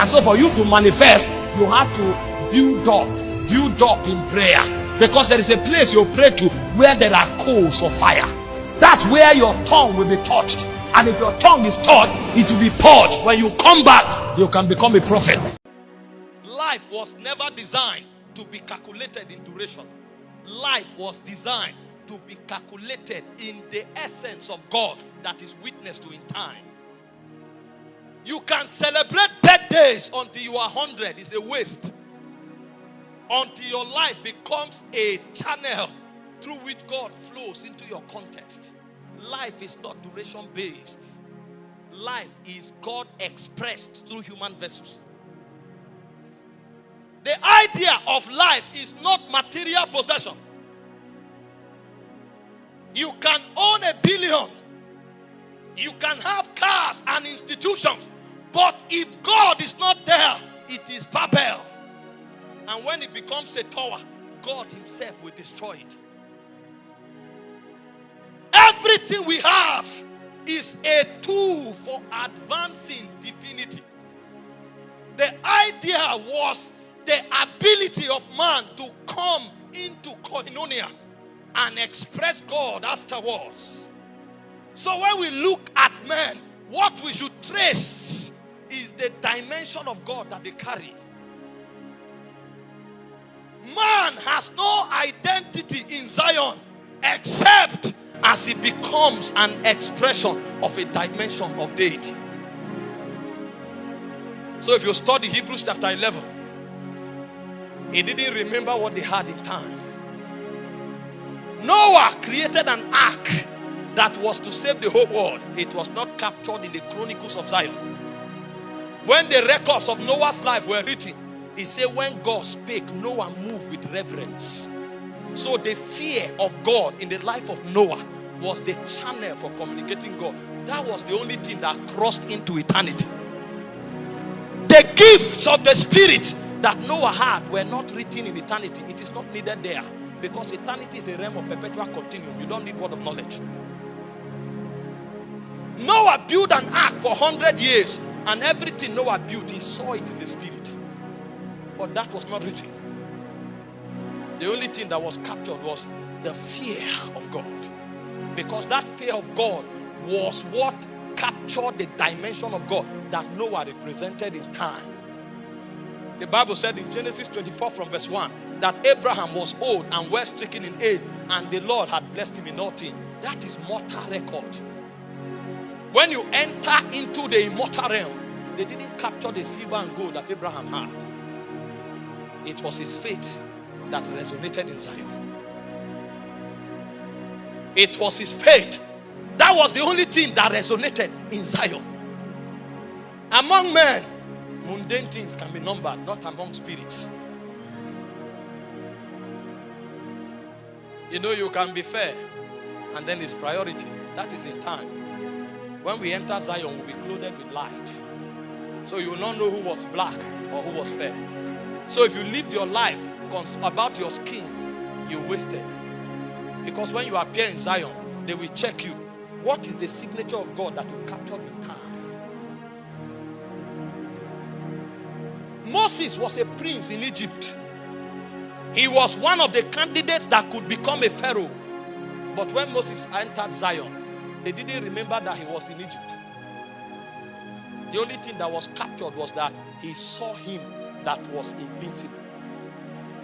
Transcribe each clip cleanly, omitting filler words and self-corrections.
And so for you to manifest, you have to build up in prayer. Because there is a place you pray to where there are coals of fire. That's where your tongue will be touched. And if your tongue is touched, it will be purged. When you come back, you can become a prophet. Life was never designed to be calculated in duration. Life was designed to be calculated in the essence of God that is witnessed to in time. You can celebrate birthdays until you are 100. It's a waste. Until your life becomes a channel through which God flows into your context. Life is not duration based. Life is God expressed through human vessels. The idea of life is not material possession. You can own 1 billion. You can have cars and institutions. But if God is not there, it is Babel. And when it becomes a tower, God himself will destroy it. Everything we have is a tool for advancing divinity. The idea was the ability of man to come into koinonia and express God afterwards. So when we look at men, what we should trace is the dimension of God that they carry. Man has no identity in Zion except as he becomes an expression of a dimension of deity. So if you study Hebrews chapter 11, he didn't remember what they had in time. Noah created an ark that was to save the whole world. It was not captured in the Chronicles of Zion. When the records of Noah's life were written, he said when God spake, Noah moved with reverence. So the fear of God in the life of Noah was the channel for communicating God. That was the only thing that crossed into eternity. The gifts of the Spirit that Noah had were not written in eternity. It is not needed there. Because eternity is a realm of perpetual continuum. You don't need word of knowledge. Noah built an ark for 100 years. And everything Noah built, he saw it in the Spirit. But that was not written. The only thing that was captured was the fear of God. Because that fear of God was what captured the dimension of God that Noah represented in time. The Bible said in Genesis 24 from verse 1 that Abraham was old and well stricken in age, and the Lord had blessed him in all things. That is mortal record. When you enter into the immortal realm, they didn't capture the silver and gold that Abraham had. It was his faith that resonated in Zion. It was his faith. That was the only thing that resonated in Zion. Among men, mundane things can be numbered, not among spirits. You know, you can be fair, and then it's priority. That is in time. When we enter Zion, we'll be clothed with light. So you will not know who was black or who was fair. So if you lived your life about your skin, you wasted. Because when you appear in Zion, they will check you. What is the signature of God that will capture in time? Moses was a prince in Egypt. He was one of the candidates that could become a pharaoh. But when Moses entered Zion, they didn't remember that he was in Egypt. The only thing that was captured was that he saw him that was invincible.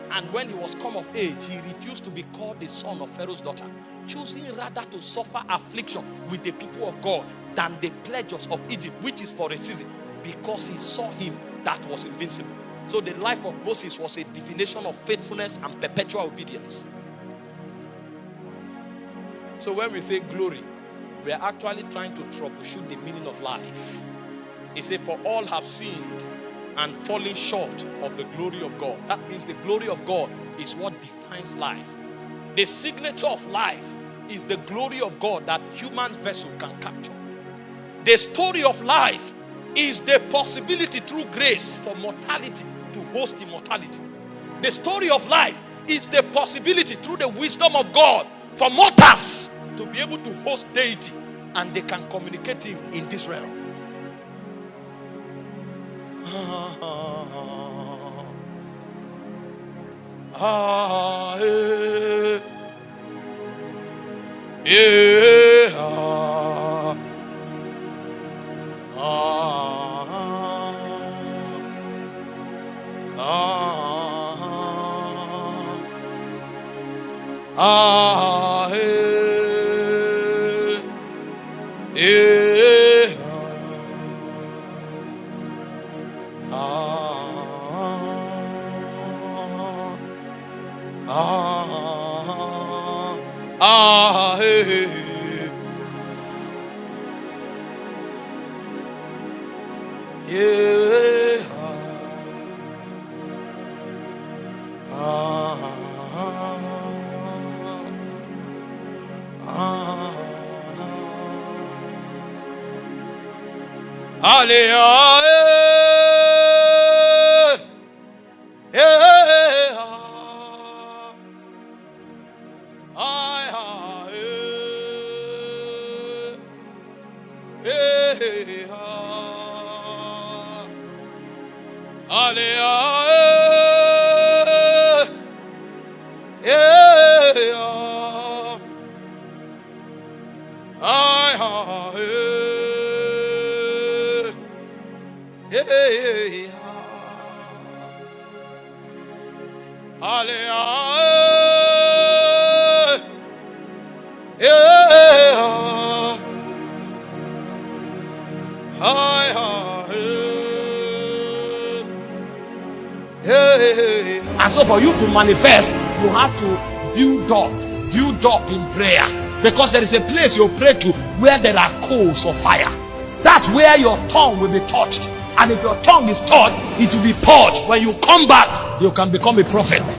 And when he was come of age, he refused to be called the son of Pharaoh's daughter, choosing rather to suffer affliction with the people of God than the pleasures of Egypt, which is for a season, because he saw him that was invincible. So the life of Moses was a definition of faithfulness and perpetual obedience. So when we say glory, we are actually trying to troubleshoot the meaning of life. He said, for all have sinned and falling short of the glory of God. That means the glory of God is what defines life. The signature of life is the glory of God that human vessel can capture. The story of life is the possibility through grace for mortality to host immortality. The story of life is the possibility through the wisdom of God for mortals to be able to host deity, and they can communicate him in this realm. And so for you to manifest, you have to build up in prayer, because there is a place you pray to where there are coals of fire. That's where your tongue will be touched, and if your tongue is touched, it will be purged. When you come back, you can become a prophet.